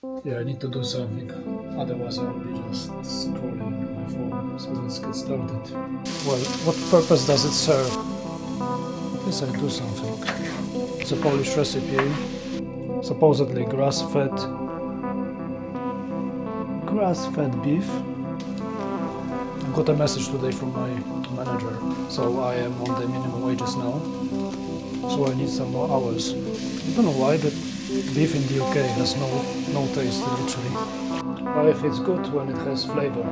Yeah, I need to do something, otherwise I'll be just scrolling my phone, so let's get started. Well, what purpose does it serve? At least I do something. It's a Polish recipe, supposedly grass-fed beef. I got a message today from my manager, so I am on the minimum wages now, so I need some more hours. I don't know why, but beef in the UK has no taste literally. But if it's good when it has flavor.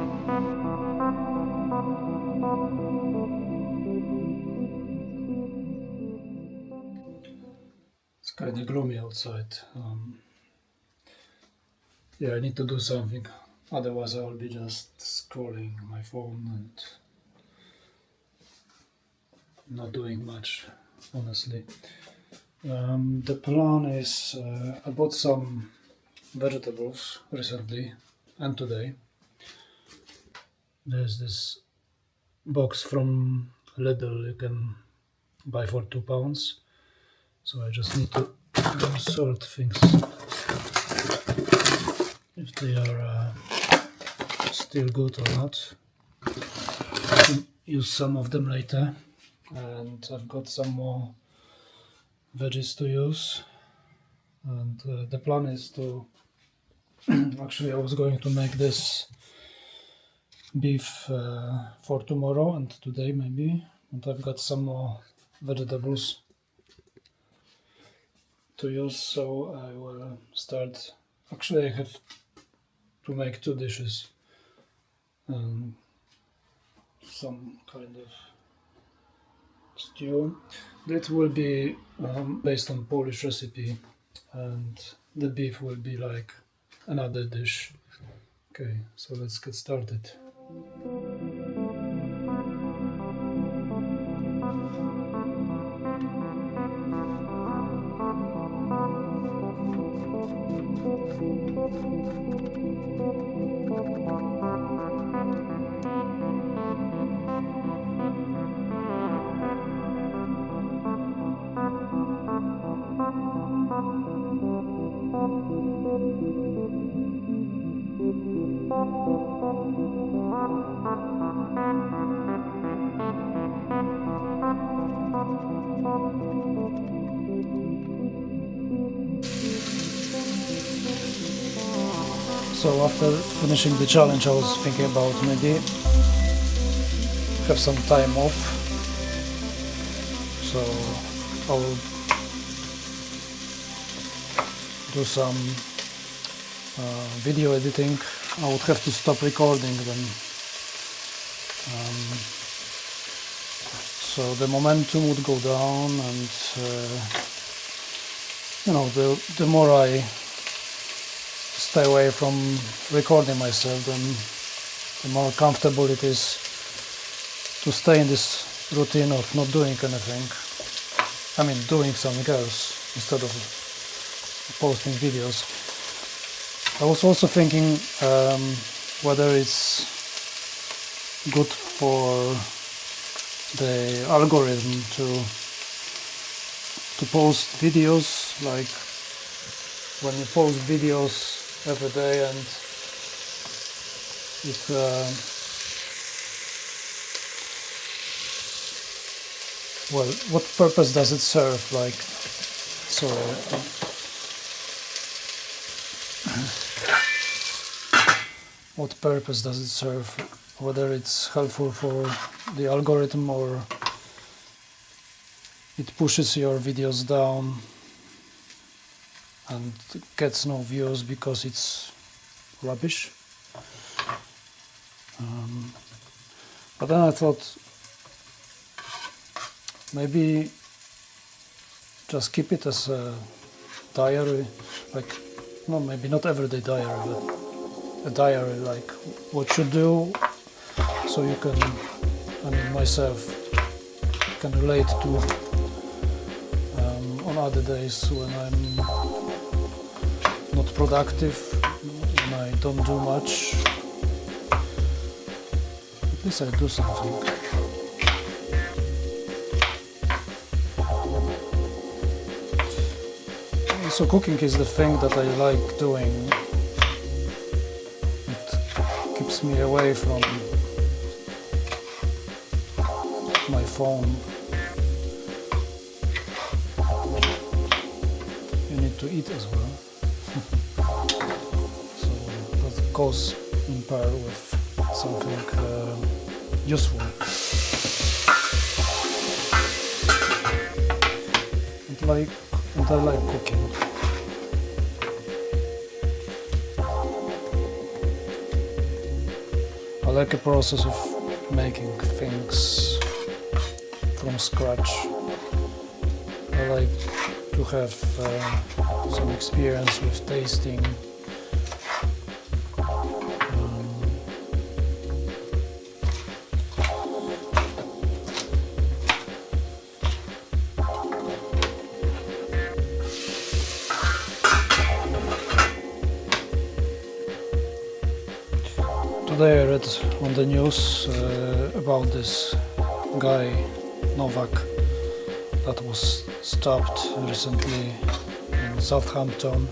It's kind of gloomy outside. Yeah, I need to do something. Otherwise, I will be just scrolling my phone and not doing much, honestly. The plan is I bought some vegetables recently and today. There's this box from Lidl you can buy for £2. So I just need to sort things if they are still good or not. I can use some of them later, and I've got some more veggies to use. And the plan is to actually I was going to make this beef for tomorrow and today maybe, and I've got some more vegetables to use, so I will start. Actually, I have to make two dishes. Some kind of stew. That will be based on Polish recipe, and the beef will be like another dish. Okay, so let's get started. So after finishing the challenge, I was thinking about maybe have some time off. So I'll do some video editing. I would have to stop recording then. So the momentum would go down, and the more I stay away from recording myself, then the more comfortable it is to stay in this routine of not doing anything. I mean, doing something else instead of posting videos. I was also thinking whether it's good for the algorithm to post videos, like when you post videos every day, and if well, what purpose does it serve? Like, sorry. What purpose does it serve? Whether it's helpful for the algorithm or it pushes your videos down and gets no views because it's rubbish. But then I thought maybe just keep it as a diary, like, no, maybe not everyday diary, but a diary, like what you do, so you can, I mean, myself can relate to on other days when I'm not productive, when I don't do much. At least I do something. So cooking is the thing that I like doing takes me away from my phone. You need to eat as well. So that goes in pair with something useful. And I like cooking. I like a process of making things from scratch. I like to have some experience with tasting. Today I read on the news about this guy, Nowak, that was stopped recently in Southampton.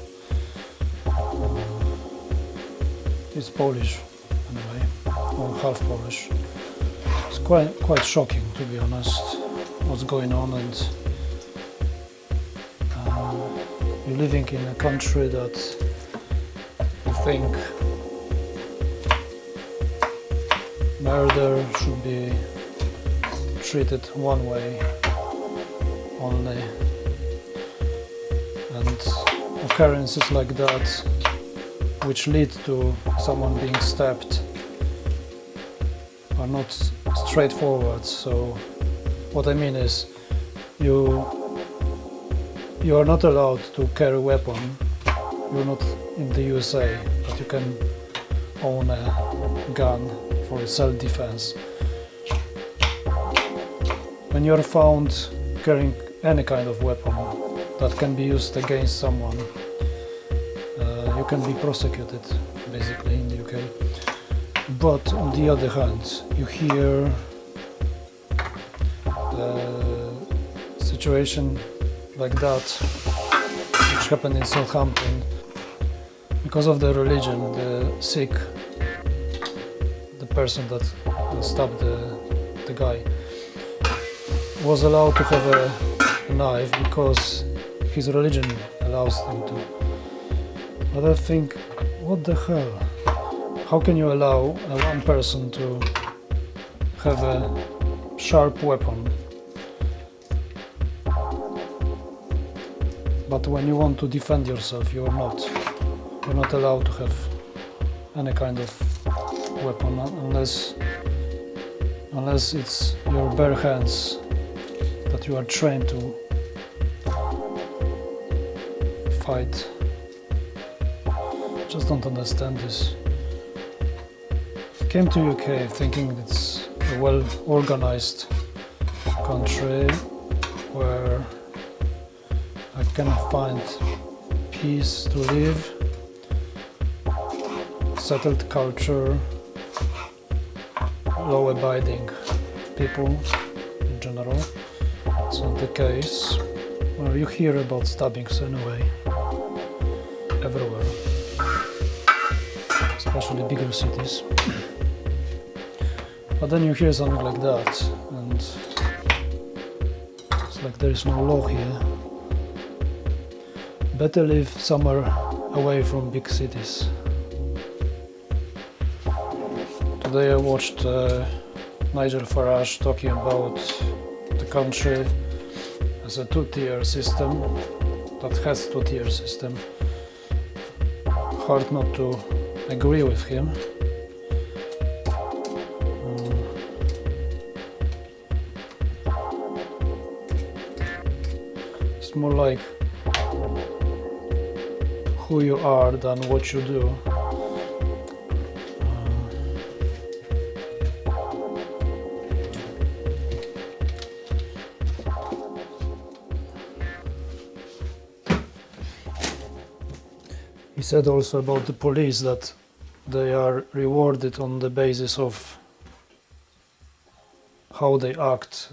He's Polish, anyway, or half Polish. It's quite shocking, to be honest, what's going on, and you're living in a country that you think murder should be treated one way only, and occurrences like that which lead to someone being stabbed are not straightforward. So what I mean is you are not allowed to carry a weapon. You're not in the USA, but you can own a gun for self-defense. When you're found carrying any kind of weapon that can be used against someone, you can be prosecuted, basically, in the UK. But on the other hand, you hear a situation like that, which happened in Southampton. Because of the religion, the Sikh, the person that stabbed the guy, was allowed to have a knife because his religion allows him to. But I think, what the hell? How can you allow one person to have a sharp weapon, but when you want to defend yourself, you're not allowed to have any kind of weapon unless it's your bare hands that you are trained to fight. Just don't understand this. I came to UK thinking it's a well-organized country where I can find peace to live, settled culture, law-abiding people in general. It's not the case. Well, you hear about stabbings anyway, everywhere, especially bigger cities. But then you hear something like that, and it's like there is no law here. Better live somewhere away from big cities. Today I watched Nigel Farage talking about the country as a two-tier system, that has two-tier system. Hard not to agree with him. It's more like who you are than what you do. He said also about the police that they are rewarded on the basis of how they act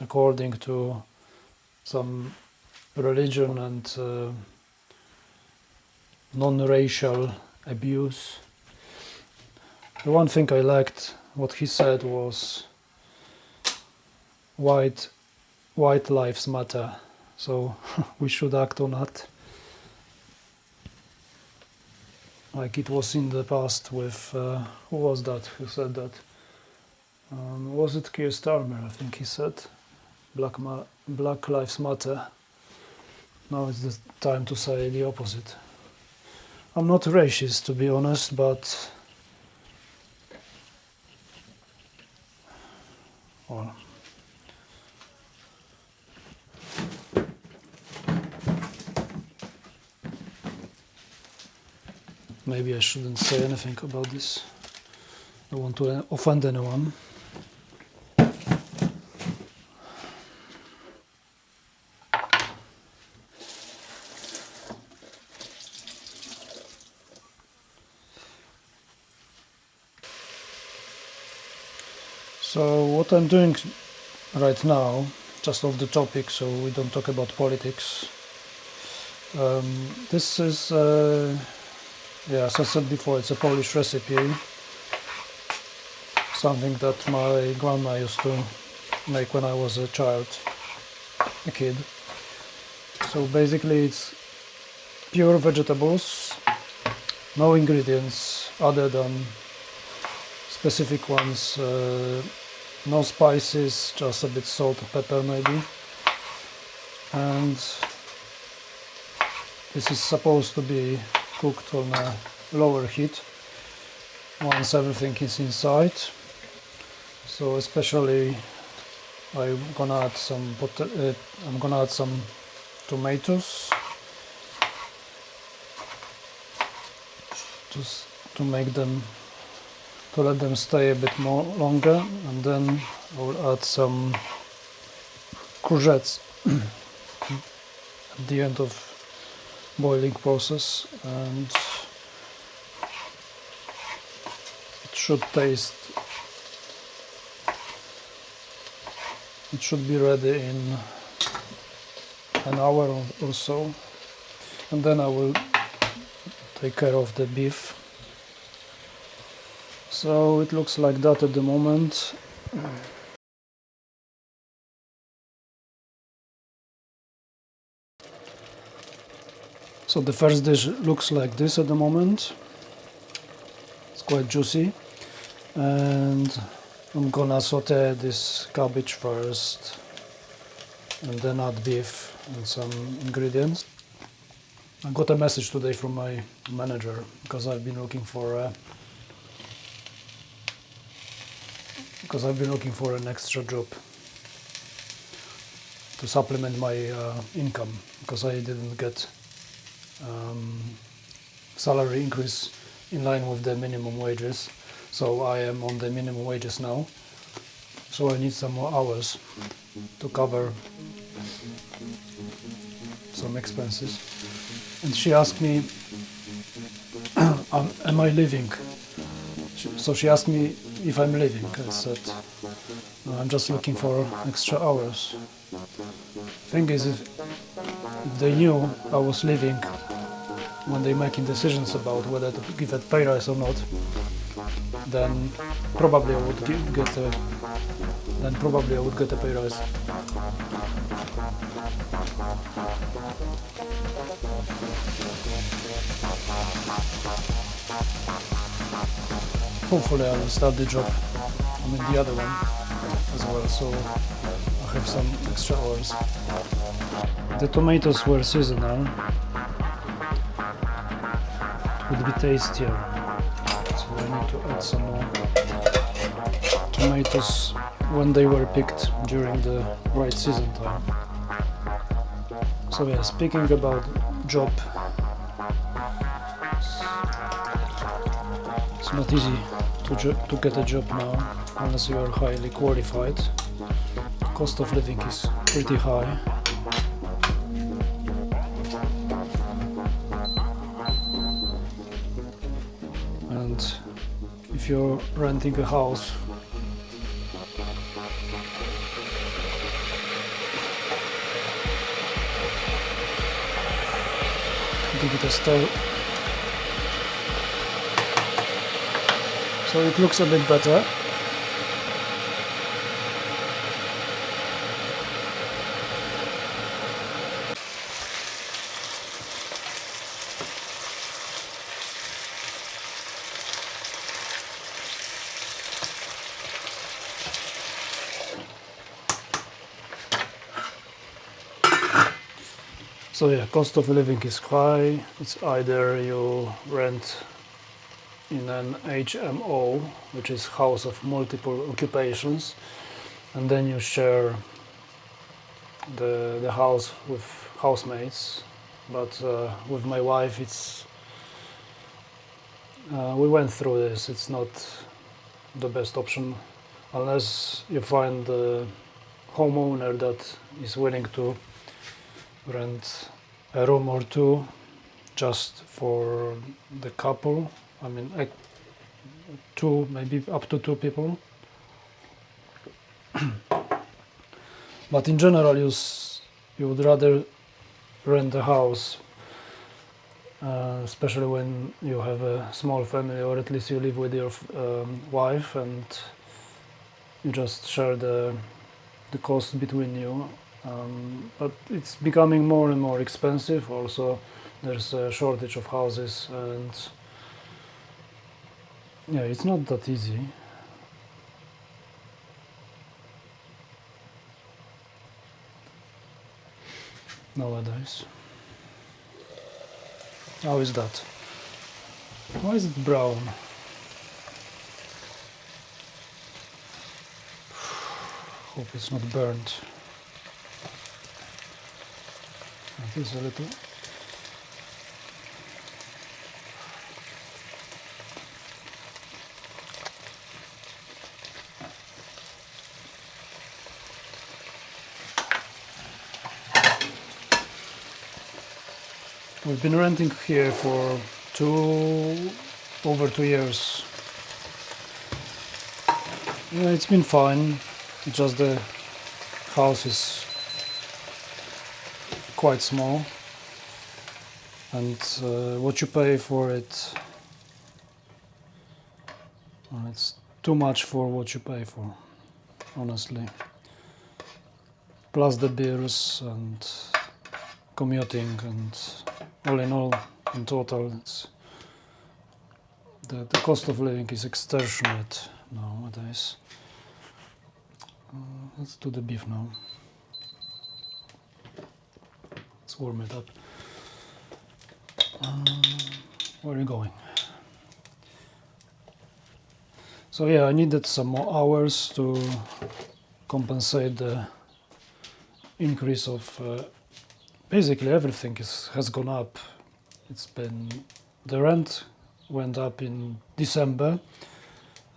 according to some religion and non-racial abuse. The one thing I liked what he said was white lives matter, so we should act on that, like it was in the past with who was that who said that, was it Keir Starmer? I think he said Black lives matter. Now it's the time to say the opposite. I'm not racist, to be honest, but well, maybe I shouldn't say anything about this. I don't want to offend anyone. So what I'm doing right now, just off the topic, so we don't talk about politics. This is, as I said before, it's a Polish recipe. Something that my grandma used to make when I was a kid. So basically it's pure vegetables, no ingredients other than specific ones, no spices, just a bit salt, pepper maybe. And this is supposed to be cooked on a lower heat once everything is inside. So especially I'm gonna add some tomatoes just to make them, to let them stay a bit more longer, and then I will add some courgettes at the end of boiling process, and it should be ready in an hour or so, and then I will take care of the beef. So it looks like that at the moment. So the first dish looks like this at the moment. It's quite juicy, and I'm gonna saute this cabbage first and then add beef and some ingredients. I got a message today from my manager because I've been looking for an extra job to supplement my income, because I didn't get salary increase in line with the minimum wages. So I am on the minimum wages now, so I need some more hours to cover some expenses. And she asked me, am I leaving? So she asked me if I'm leaving. I said, no, I'm just looking for extra hours. Thing is, if they knew I was leaving when they're making decisions about whether to give a pay rise or not, then probably I would get a pay rise. Hopefully I will start the job, the other one as well, so I have some extra hours. The tomatoes were seasonal. It would be tastier, so I need to add some more tomatoes when they were picked during the right season time. So yeah, speaking about job, it's not easy to get a job now unless you are highly qualified. The cost of living is pretty high. And if you're renting a house, give it a stir. So it looks a bit better. So yeah, cost of living is high. It's either you rent in an HMO, which is house of multiple occupations, and then you share the house with housemates. But with my wife, we went through this. It's not the best option unless you find a homeowner that is willing to rent a room or two just for the couple. I mean, two, maybe up to two people. But in general, you would rather rent a house, especially when you have a small family, or at least you live with your wife and you just share the cost between you. But it's becoming more and more expensive. Also, there's a shortage of houses, and yeah, it's not that easy. Nowadays. How is that? Why is it brown? Hope it's not burnt. It is a little. We've been renting here for over 2 years. Yeah, it's been fine. Just the house is quite small, and what you pay for it, well, it's too much for what you pay for, honestly. Plus the bills and commuting, and all in all, in total, it's the cost of living is extortionate nowadays. Let's do the beef now. Let's warm it up. Where are you going? So yeah, I needed some more hours to compensate the increase of basically everything has gone up. The rent went up in December,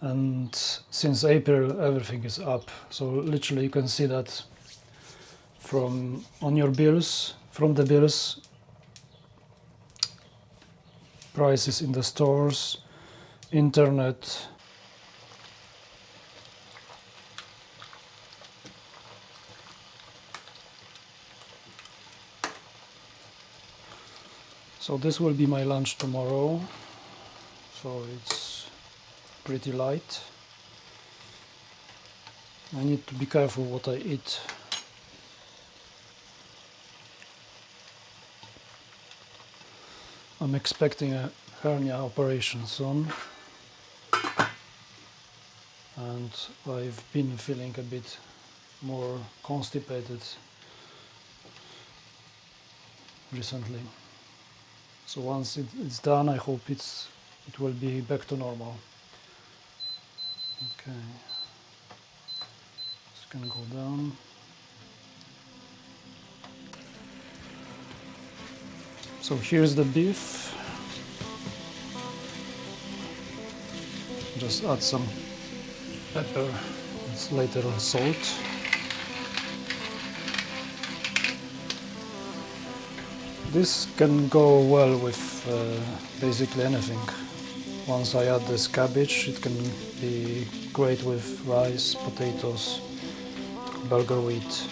and since April everything is up. So literally you can see that from the bills, prices in the stores, internet. So this will be my lunch tomorrow. So it's pretty light. I need to be careful what I eat. I'm expecting a hernia operation soon, and I've been feeling a bit more constipated recently. So once it's done, I hope it will be back to normal. Okay, this can go down. So here's the beef. Just add some pepper, it's later on salt. This can go well with basically anything. Once I add this cabbage, it can be great with rice, potatoes, bulgur wheat,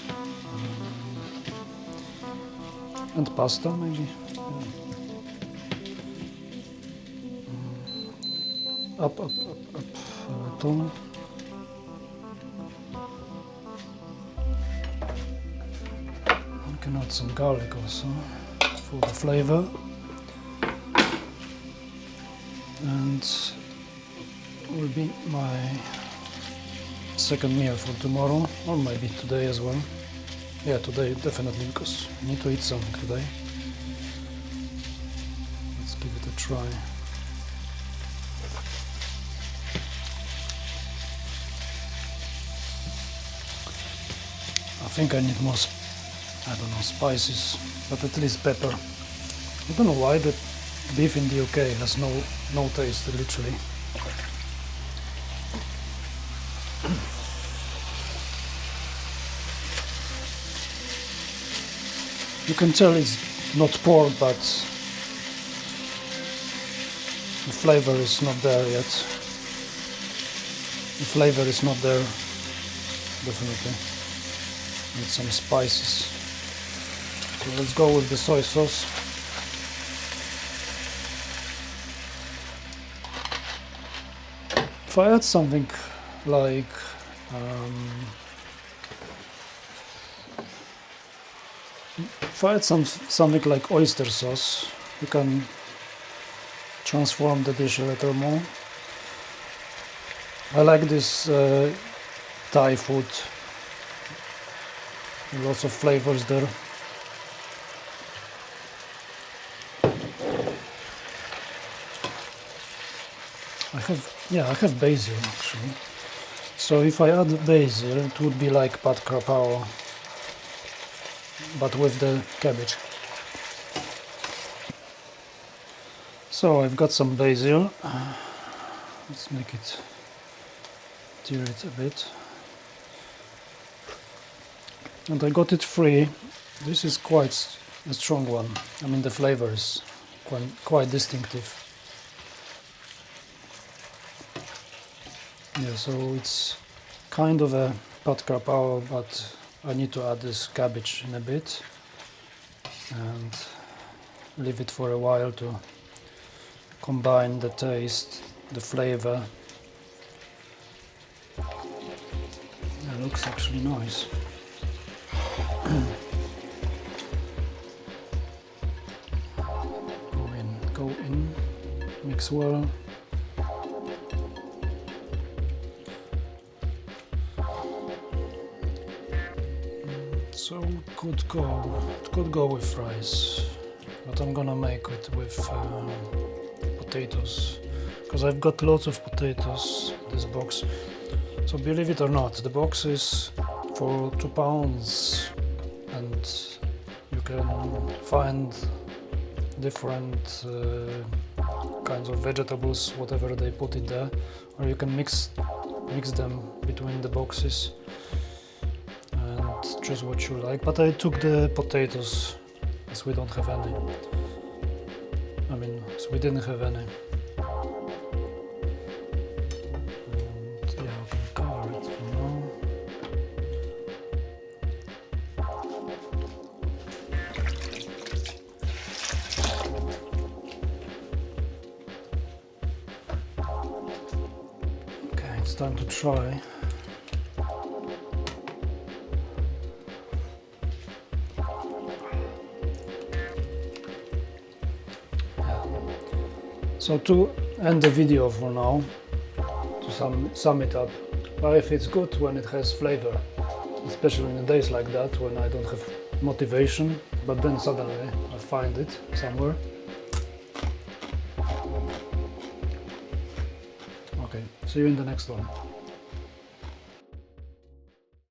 and pasta maybe. Up, up, up. up a little. I can add some garlic also for the flavor. And will be my second meal for tomorrow, or maybe today as well. Yeah, today definitely, because I need to eat something today. Let's give it a try. I think I need more, I don't know, spices, but at least pepper. I don't know why the beef in the UK has no taste, literally. You can tell it's not pork, but the flavor is not there yet. The flavor is not there, definitely. Need some spices. So let's go with the soy sauce. If I add something like something like oyster sauce, you can transform the dish a little more. I like this Thai food. Lots of flavors there. I have basil actually. So if I add basil, it would be like pad krapao, but with the cabbage. So I've got some basil. Let's make it, tear it a bit. And I got it free. This is quite a strong one. I mean, the flavor is quite distinctive. Yeah, so it's kind of a pad krapao, but I need to add this cabbage in a bit and leave it for a while to combine the taste, the flavor. It looks actually nice. Go in, mix well. So it could go with rice, but I'm gonna make it with potatoes, because I've got lots of potatoes in this box. So believe it or not, the box is for £2, and you can find different kinds of vegetables, whatever they put in there, or you can mix them between the boxes. Choose what you like, but I took the potatoes as we don't have any. I mean, as we didn't have any. And yeah, I can cover it for now. Okay, it's time to try. So to end the video for now, to sum it up, life is good when it has flavor, especially in days like that when I don't have motivation, but then suddenly I find it somewhere. Okay, see you in the next one.